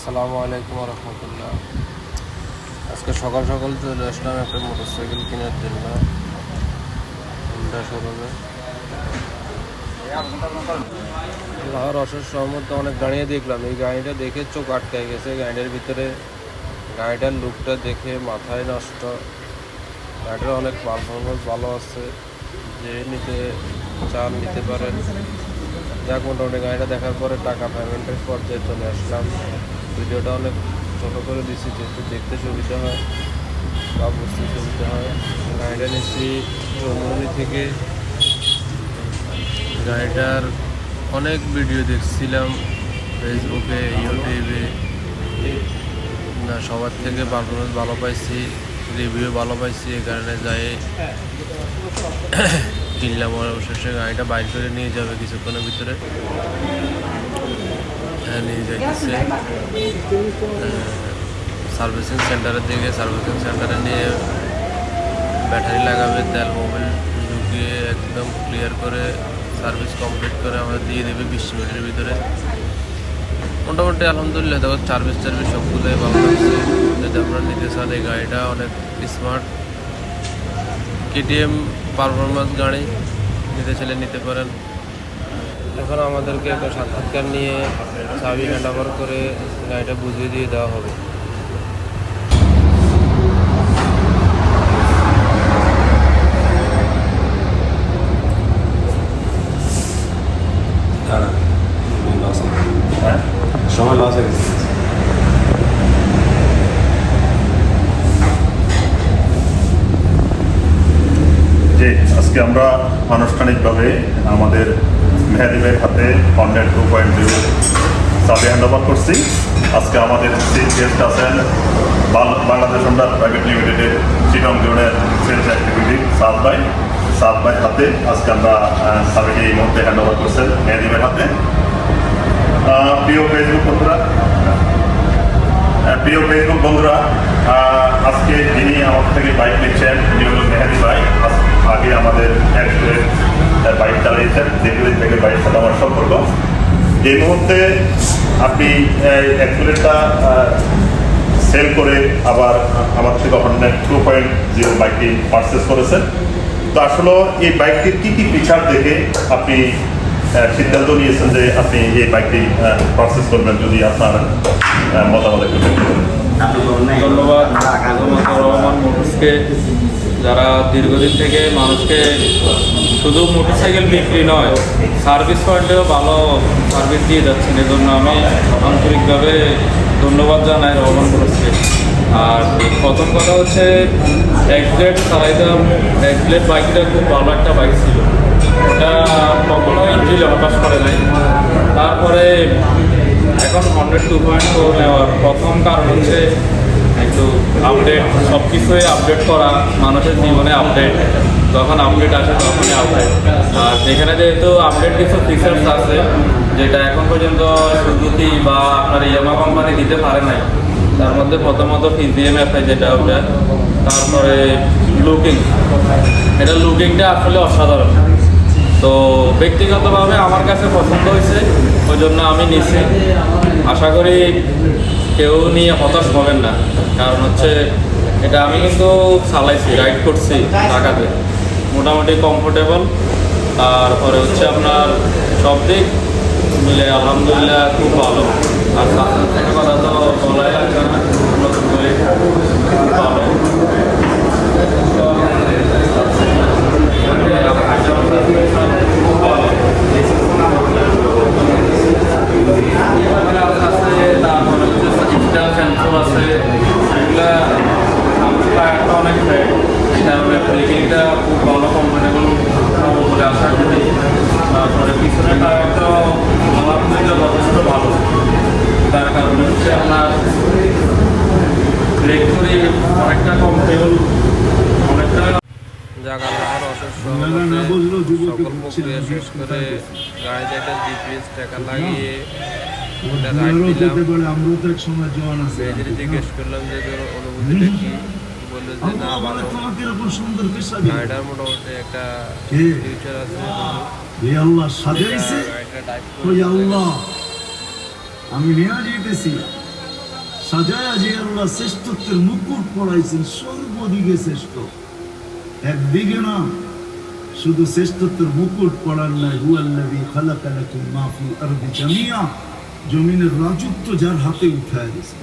আসসালামু আলাইকুম রহমতুল্লাহ। আজকে সকাল সকাল চলে আসলাম একটা মোটরসাইকেল কেনার জন্য হোন্ডা শোরুমে। আল্লাহর অশেষ রহমতে অনেক গাড়িয়ে দেখলাম, এই গাড়িটা দেখে চোখ আটকায় গেছে। গাড়িটার ভিতরে গাড়িটার লুকটা দেখে মাথায় নষ্ট। গাড়িটার অনেক পারফরমেন্স ভালো আছে, যে নিতে চান নিতে পারেন। যাক, মোটামুটি গাড়িটা দেখার পরে টাকা পেমেন্টের পর্যায়ে চলে আসলাম। ভিডিওটা অনেক ছোটো করে দিচ্ছি যেহেতু দেখতে সুবিধা হয় বা বুঝতে সুবিধা হয়। গাড়িটা নিচ্ছি চৌমুহনী থেকে। গাড়িটার অনেক ভিডিও দেখছিলাম ফেসবুকে, ইউটিউবে, না সবার থেকে পারফরমেন্স ভালো পাইছি, রিভিউ ভালো পাইছি। এই কারণে যাই কিনলাম। অবশেষে গাড়িটা বাইর করে নিয়ে যাবে কিছুক্ষণের ভিতরে। নিয়ে যাইতেছে সার্ভিসিং সেন্টারের দিকে। সার্ভিসিং সেন্টারে নিয়ে ব্যাটারি লাগাবে, তেল মোবিল ঢুকিয়ে একদম ক্লিয়ার করে সার্ভিস কমপ্লিট করে আমাদের দিয়ে দেবে 20 মিনিটের ভিতরে। মোটামুটি আলহামদুলিল্লাহ দেখো সার্ভিস সবগুলোই ভালো লাগছে। যদি আপনারা নিতে চান, এই গাড়িটা অনেক স্মার্ট কেটিএম পারফরমেন্স গাড়ি, নিতে চাইলে নিতে পারেন। এখন আমাদেরকে একটা সাক্ষাৎকার নিয়ে চাবি হ্যান্ড ওভার করে গাড়িটা বুঝিয়ে দিয়ে দেওয়া হবে। সময় লস হয়ে গেছে। জি, আজকে আমরা আনুষ্ঠানিকভাবে আমাদের মেহেদি ভাইয়ের হাতে হন্ডা 2.0 চাবি হ্যান্ড ওভার করছি। আজকে আমাদের চিফ গেস্ট আছেন বাংলাদেশ হোন্ডা প্রাইভেট লিমিটেডের চিটং জোনের সেলস অ্যাক্টিভিটি সাদ ভাই হাতে আজকে আমরা চাবিটি এই মুহূর্তে হ্যান্ড ওভার করছেন মেহেদি ভাইয়ের হাতে। প্রিয় ফেসবুক বন্ধুরা, আজকে যিনি আমার থেকে বাইক নিচ্ছেন যিনি হল মেহেদি ভাই। আগে আমাদের বাইক চালিয়েছেন, দীর্ঘদিন থেকে বাইকের সাথে আমার সম্পর্ক। এই মুহূর্তে আপনি অ্যাক্সিলেটটা সেল করে আবার আমার থেকে হন্ডা 2.0 বাইকটি পারচেস করেছেন। তো আসলে এই বাইকটির কী কী ফিচার দেখে আপনি সিদ্ধান্ত নিয়েছেন যে আপনি এই বাইকটি প্রসেস করবেন? যদি আপনার মতামত একটু ধন্যবাদ রহমান মোটরসকে, যারা দীর্ঘদিন থেকে মানুষকে শুধু মোটরসাইকেল বিক্রি নয়, সার্ভিস পয়েন্টেও ভালো সার্ভিস দিয়ে যাচ্ছেন। এজন্য আমি আন্তরিকভাবে ধন্যবাদ জানাই রহমান মোটরসকে। আর প্রথম কথা হচ্ছে এক্সগ্রেড চালাইতাম। এক্সগ্রেড বাইকটা খুব ভালো একটা বাইক ছিল, ওটা কখনো ইঞ্জিনে হতাশ করে নাই। তারপরে এখন হন্ডা 2.0 নেওয়ার প্রথম কারণ হচ্ছে একটু আপডেট, সব কিছুই আপডেট করা, মানুষের জীবনে আপডেট, যখন আপডেট আসে তখনই আপডেট। আর যেখানে যেহেতু আপডেট কিছু ফিচার্স আছে যেটা এখন পর্যন্ত সুজুকি বা আপনার ইয়ামা কোম্পানি দিতে পারে নাই, তার মধ্যে প্রথমত PGM-FI যেটা ওটা, তারপরে লুকিংটা আসলে অসাধারণ। তো ব্যক্তিগতভাবে আমার কাছে পছন্দ হয়েছে, ওই জন্য আমি নিচ্ছি। আশা করি কেউ নিয়ে হতাশ হবেন না, কারণ হচ্ছে এটা আমি কিন্তু চালাইছি, রাইড করছি ঢাকাতে, মোটামুটি কমফোর্টেবল। তারপরে হচ্ছে আপনার সব দিক মিলে আলহামদুলিল্লাহ খুব ভালো। আর একটা কথা তো বলাই লাগছে না, নতুন করে খুব ভালো। ব্রেকিংটা খুব ভালো, কমফোর্টেবল বলে আশা করি। তারপরে পিছনে টায়ারটা আলহামদুলিল্লাহ যথেষ্ট ভালো। তার কারণে হচ্ছে আপনার ব্রেক করে অনেকটা কমফোর্টেবল, অনেকটা। যাক, আল্লাহর অশেষ রহমতে সকল প্রক্রিয়া শেষ করে গাড়িতে একটা GPS ট্র্যাকার লাগিয়ে বেজরে জিজ্ঞেস করলাম যে অনুভূতিটা কি, বললো যে না ভালো। গাড়িটার মোটামুটি একটা ফিউচার আছে। আমি নিয়ে যেতেছি সাজায়া যে আল্লাহ শ্রেষ্ঠত্বের মুকুট পড়াইছেন, সর্বদিকে শ্রেষ্ঠ, একদিকে না, শুধু শ্রেষ্ঠত্বের মুকুট পড়ার নাই, হুয়াল্লাযী খালাকা লাকুম মা ফিল আরদি জামিয়া, জমিনের রাজত্ব যার হাতে উঠায় দিয়েছে।